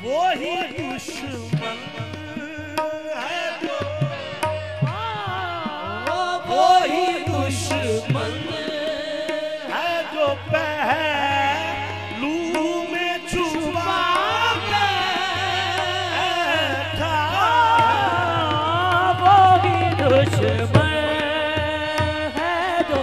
वो ही दुश्मन है जो, वो ही दुश्मन है जो पहलू में छुपा बैठा। वो ही दुश्मन है जो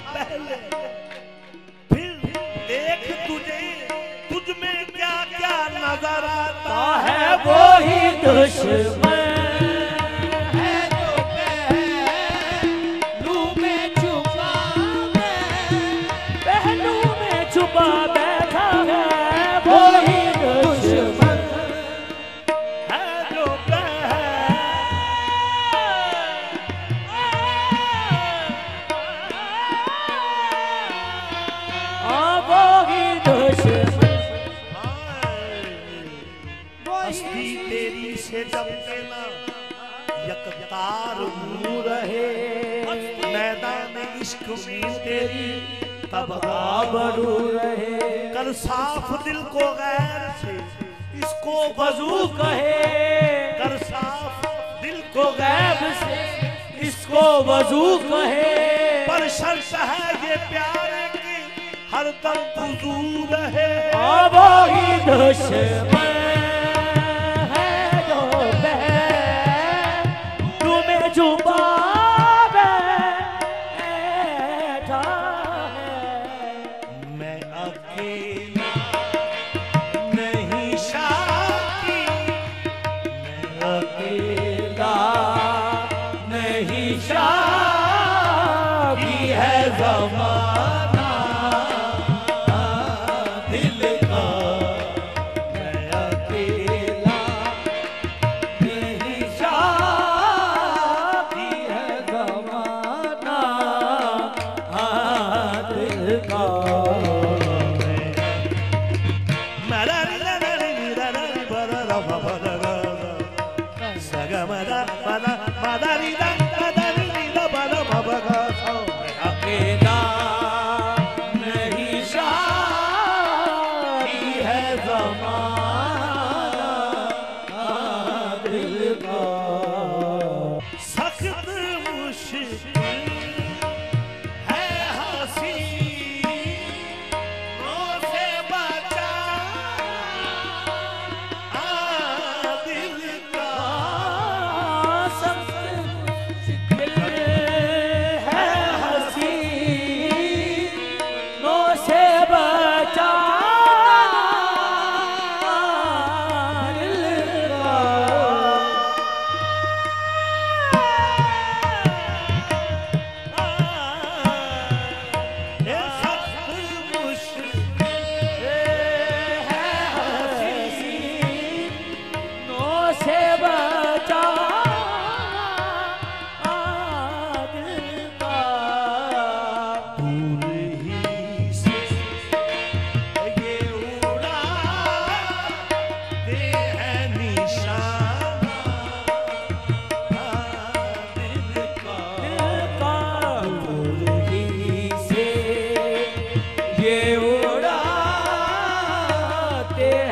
पहले फिर देख तुझे, तुझ में क्या क्या नजर आता है। वो ही दुश्मन है जो पहलू में छुपा बैठा है। वो ही दुश्मन है जो हस्ती तेरी से जब लेना यकतार नूर रहे, मैदान इश्क में तेरी तब आबरू रहे। कर साफ दिल को गैर से इसको वजू कहे, कर साफ दिल को गैब से इसको वजू कहे। पर शर्त है ये प्यारे की हर दम वजू रहे। वो ही दुश्मन है जो पहलू में छुपा बैठा है। मैं अकेला नहीं शादी, मैं अकेला नहीं शादी है ज़माना दिल का। मैं अकेला नहीं शादी है ज़माना दिल का। अकेला नहीं शादी है ज़माना दिल का। सख्त मुश्किल है हसीनों से बचा दिल का। सख्त मुश्किल है हसीनों से बचा दिल का। ये सख्त मुश्किल है हसीनों से बचा दिल का। दूर ही से ये उड़ा दे है निशाना दिल का। दूर ही से ये उड़ाते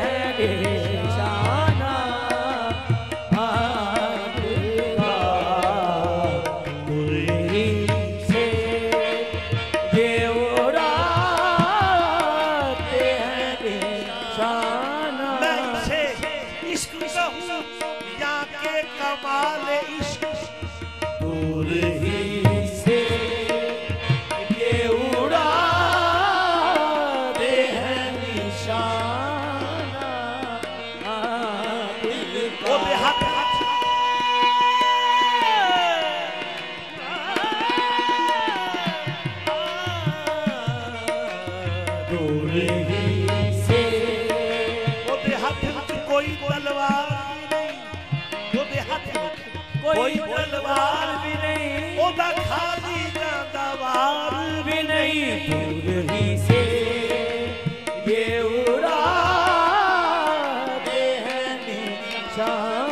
हैं निशाना दिल का। दूर ही से ये उड़ाते हैं निशाना। मैं इसे इश्क कहूँ या के कमाल इश्क। दूर ही से ये उड़ाते हैं निशाना दिल वो का। बेहद दूर ही से वो बेहद कोई तलवार भी नहीं, वो बेहद कोई तलवार भी नहीं, ओदा खाली जांदा वार भी नहीं। दूर ही से शाम